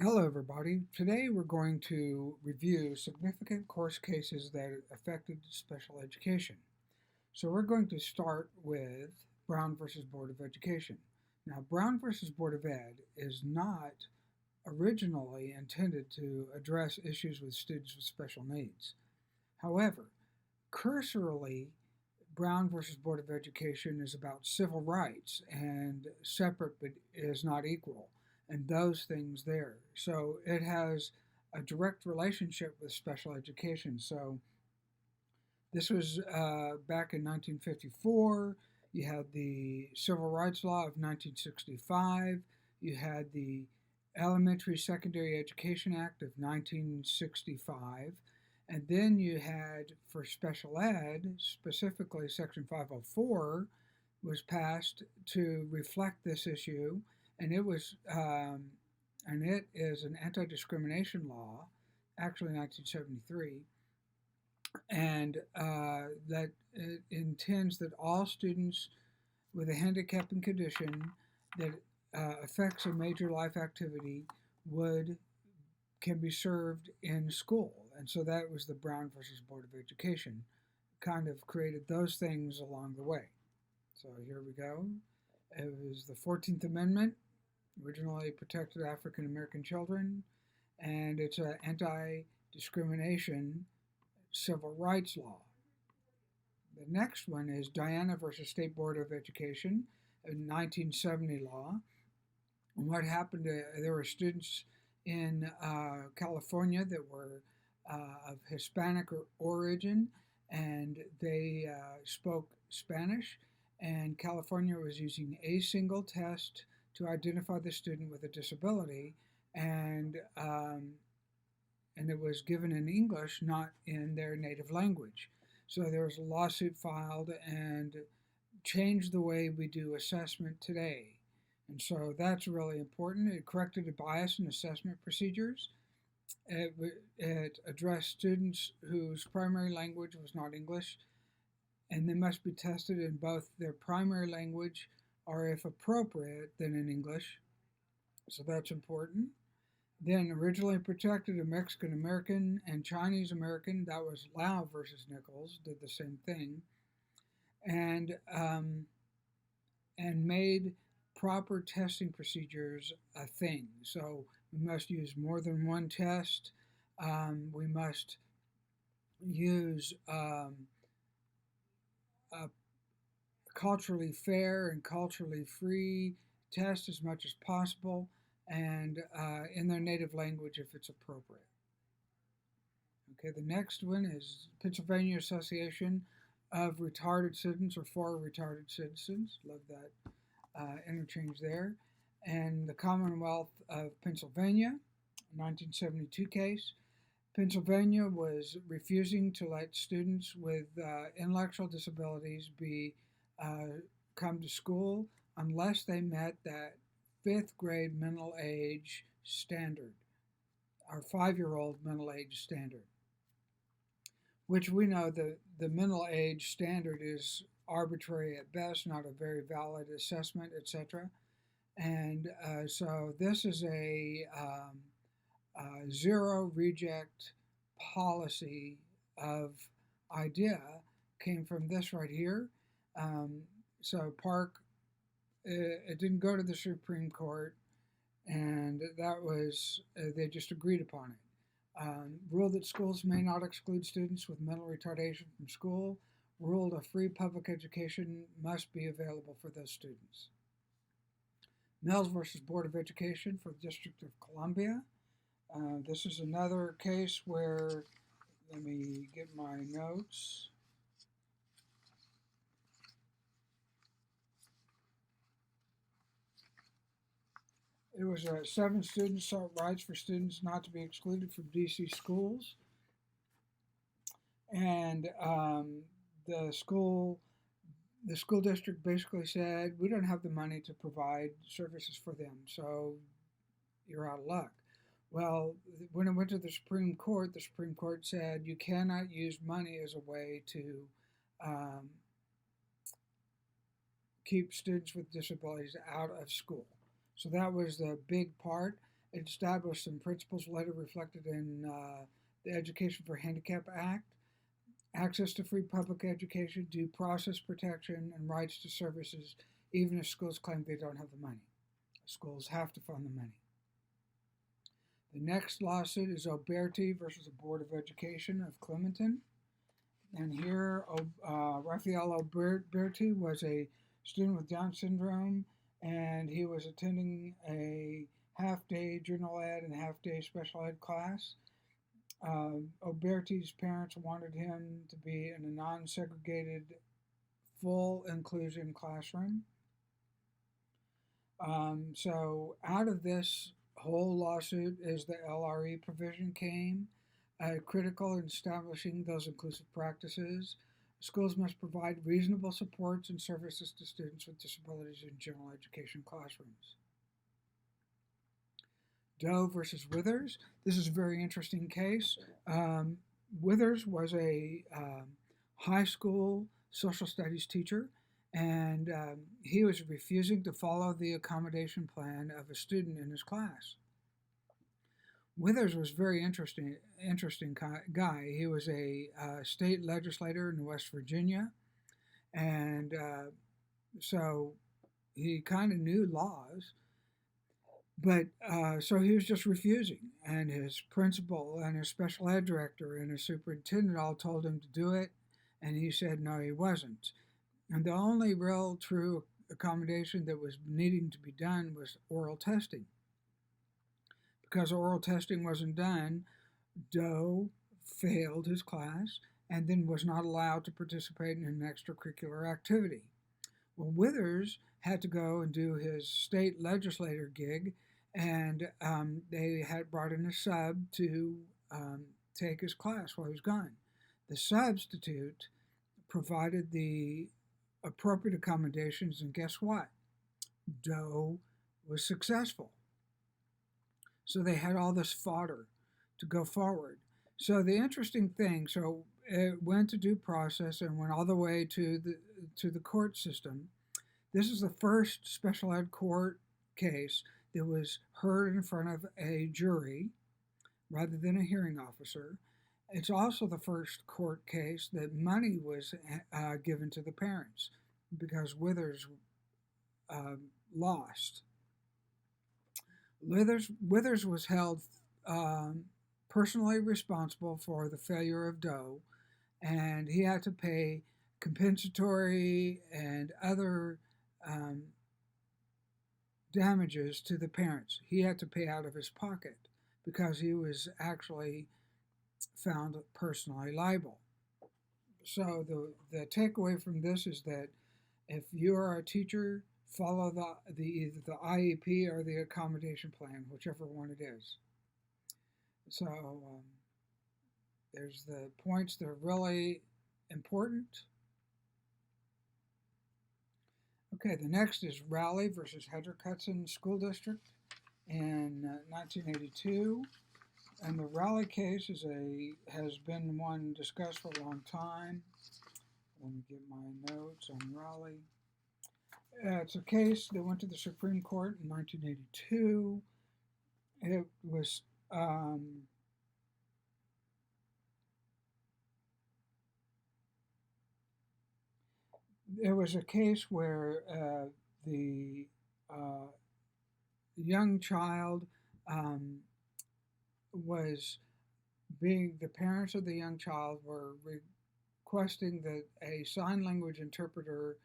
Hello, everybody. Today we're going to review significant course cases that affected special education. So we're going to start with Brown versus Board of Education. Now, Brown versus Board of Ed is not originally intended to address issues with students with special needs. However, cursorily, Brown versus Board of Education is about civil rights and separate but is not equal, and those things there. So it has a direct relationship with special education. So this was back in 1954. You had the Civil Rights Law of 1965. You had the Elementary Secondary Education Act of 1965. And then you had, for special ed, specifically Section 504 was passed to reflect this issue, and it is an anti-discrimination law, actually 1973, and that it intends that all students with a handicapping condition that affects a major life activity would can be served in school. And so that was the Brown versus Board of Education, kind of created those things along the way. So here we go. It was the 14th Amendment, originally protected African American children, and it's an anti discrimination civil rights law. The next one is Diana versus State Board of Education, a 1970 law. And what happened, there were students in California that were of Hispanic origin, and they spoke Spanish, and California was using a single test to identify the student with a disability, and it was given in English, not in their native language. So there was a lawsuit filed and changed the way we do assessment today. And so that's really important. It corrected a bias in assessment procedures. It addressed students whose primary language was not English, and they must be tested in both their primary language or, if appropriate, then in English. So that's important. Then originally protected a Mexican American and Chinese American, that was Lau versus Nichols, did the same thing, and made proper testing procedures a thing. So we must use more than one test. We must use a culturally fair and culturally free test as much as possible, and in their native language if it's appropriate. Okay, the next one is Pennsylvania Association of Retarded Citizens, or for Retarded Citizens. Love that interchange there. And the Commonwealth of Pennsylvania, 1972 case. Pennsylvania was refusing to let students with intellectual disabilities come to school unless they met that fifth grade mental age standard, our 5-year-old mental age standard, which we know the mental age standard is arbitrary at best, not a very valid assessment, etc. And so this is a zero reject policy of idea came from this right here. So Park, it didn't go to the Supreme Court, and that was, they just agreed upon it. Ruled that schools may not exclude students with mental retardation from school. Ruled a free public education must be available for those students. Mills versus Board of Education for the District of Columbia. This is another case where, let me get my notes. It was 7 students sought rights for students not to be excluded from DC schools. And the school district basically said, we don't have the money to provide services for them, so you're out of luck. Well, when it went to the Supreme Court said you cannot use money as a way to keep students with disabilities out of school. So that was the big part. It established some principles later reflected in the Education for Handicap Act: access to free public education, due process protection, and rights to services, even if schools claim they don't have the money. Schools have to fund the money. The next lawsuit is Oberti versus the Board of Education of Clementon. And here, Raphael Oberti was a student with Down syndrome, and he was attending a half-day general ed and half-day special ed class. Oberti's parents wanted him to be in a non-segregated, full inclusion classroom. So out of this whole lawsuit is the LRE provision came, critical in establishing those inclusive practices. Schools must provide reasonable supports and services to students with disabilities in general education classrooms. Doe versus Withers. This is a very interesting case. Withers was a high school social studies teacher, and he was refusing to follow the accommodation plan of a student in his class. Withers was a very interesting guy. He was a state legislator in West Virginia, and so he kind of knew laws, but so he was just refusing. And his principal and his special ed director and his superintendent all told him to do it, and he said no, he wasn't. And the only real true accommodation that was needing to be done was oral testing. Because oral testing wasn't done, Doe failed his class and then was not allowed to participate in an extracurricular activity. Well, Withers had to go and do his state legislator gig, and they had brought in a sub to take his class while he was gone. The substitute provided the appropriate accommodations, and guess what? Doe was successful. So they had all this fodder to go forward. So the interesting thing, so it went to due process and went all the way to the court system. This is the first special ed court case that was heard in front of a jury rather than a hearing officer. It's also the first court case that money was given to the parents because Withers lost. Withers was held personally responsible for the failure of Doe, and he had to pay compensatory and other damages to the parents. He had to pay out of his pocket because he was actually found personally liable. So the takeaway from this is that if you are a teacher, follow either the IEP or the accommodation plan, whichever one it is. So there's the points that are really important. Okay, the next is Raleigh versus Hedrick-Hudson School District in 1982. And the Raleigh case has been one discussed for a long time. Let me get my notes on Raleigh. It's a case that went to the Supreme Court in 1982. It was a case where the young child the parents of the young child were requesting that a sign language interpreter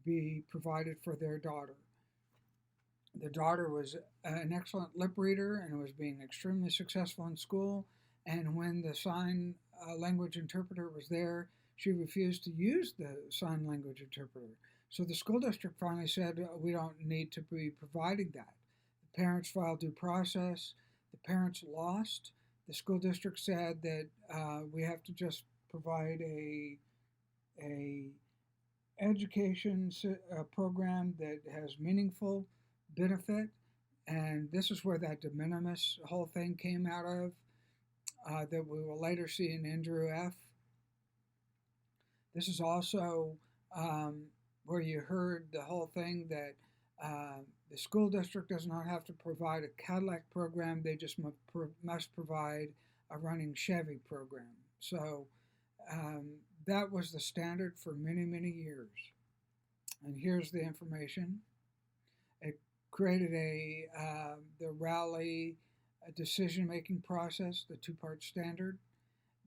be provided for their daughter. The daughter was an excellent lip reader and was being extremely successful in school. And when the sign language interpreter was there, she refused to use the sign language interpreter. So the school district finally said, we don't need to be providing that. The parents filed due process. The parents lost. The school district said that we have to just provide a education program that has meaningful benefit, and this is where that de minimis whole thing came out of, that we will later see in Andrew F. This is also where you heard the whole thing that The school district does not have to provide a Cadillac program, they just must provide a running Chevy program. So um, that was the standard for many, many years. And here's the information. It created the Rowley decision-making process, the two-part standard,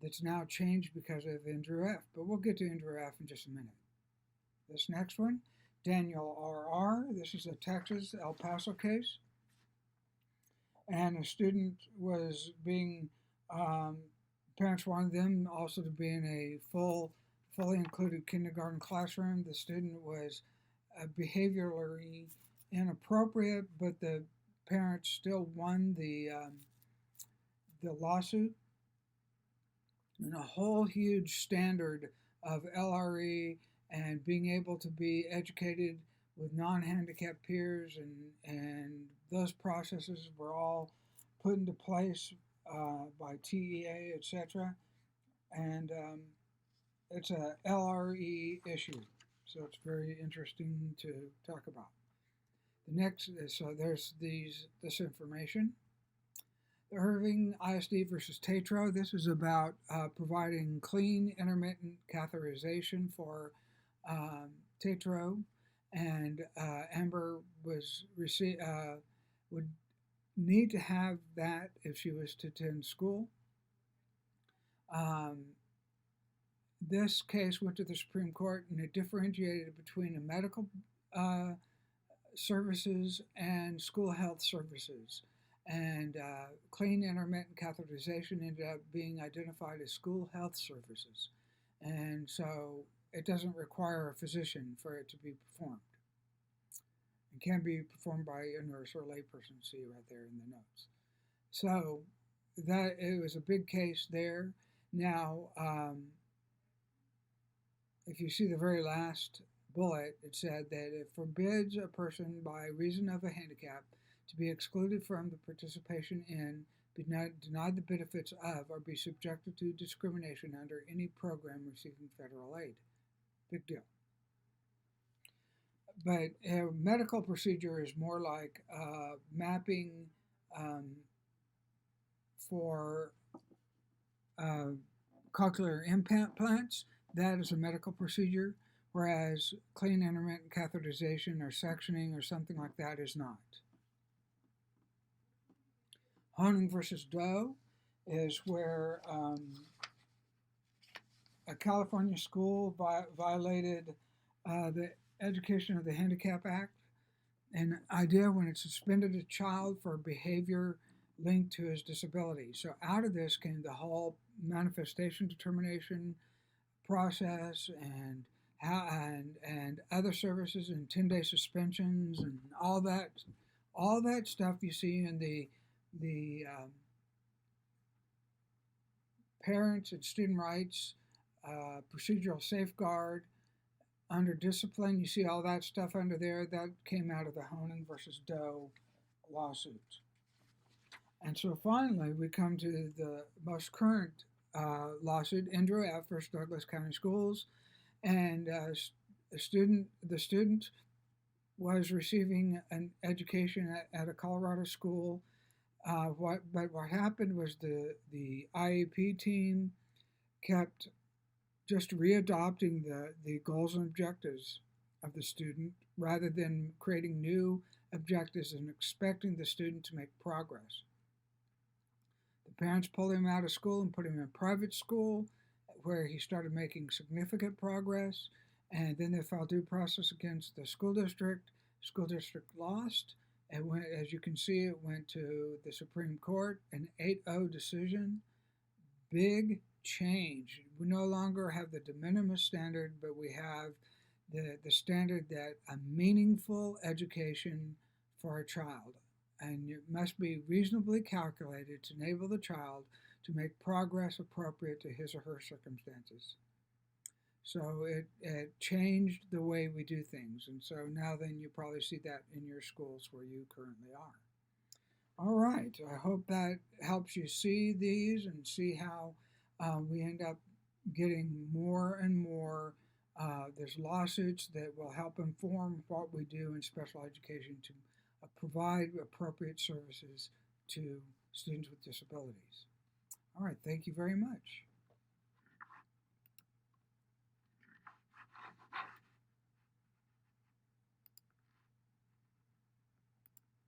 that's now changed because of Andrew F. But we'll get to Andrew F. in just a minute. This next one, Daniel R.R. This is a Texas El Paso case. And a student was being, parents wanted them also to be in a fully included kindergarten classroom. The student was behaviorally inappropriate, but the parents still won the lawsuit. And a whole huge standard of LRE and being able to be educated with non-handicapped peers, and those processes were all put into place by TEA, etc. And it's a LRE issue, so it's very interesting to talk about. The next, so there's this information. The Irving ISD versus Tetreault. This is about providing clean intermittent catheterization for Tetreault, and Amber would need to have that if she was to attend school. This case went to the Supreme Court, and it differentiated between the medical services and school health services. And clean intermittent catheterization ended up being identified as school health services. And so it doesn't require a physician for it to be performed. It can be performed by a nurse or a layperson, see right there in the notes. So that it was a big case there. Now, if you see the very last bullet, it said that it forbids a person by reason of a handicap to be excluded from the participation in, be denied the benefits of, or be subjected to discrimination under any program receiving federal aid. Big deal. But a medical procedure is more like mapping for cochlear implants. That is a medical procedure, whereas clean intermittent catheterization or sectioning or something like that is not. Honing versus Doe is where a California school violated the Education of the Handicap Act. An idea when it suspended a child for behavior linked to his disability. So out of this came the whole manifestation determination process and other services and 10-day suspensions and all that stuff you see in the parents and student rights, procedural safeguard, under discipline, you see all that stuff under there. That came out of the Honing versus Doe lawsuit. And so finally, we come to the most current lawsuit, Andrew F. versus Douglas County Schools. And the student was receiving an education at a Colorado school. But what happened was the IEP team kept just readopting the goals and objectives of the student rather than creating new objectives and expecting the student to make progress. The parents pulled him out of school and put him in private school where he started making significant progress, and then they filed due process against the school district. School district lost, and as you can see, it went to the Supreme Court, an 8-0 decision. Big change. We no longer have the de minimis standard, but we have the standard that a meaningful education for a child, and it must be reasonably calculated to enable the child to make progress appropriate to his or her circumstances. So it changed the way we do things, and so now then you probably see that in your schools where you currently are. All right, I hope that helps you see these and see how we end up getting more and more There's lawsuits that will help inform what we do in special education to provide appropriate services to students with disabilities. All right, thank you very much.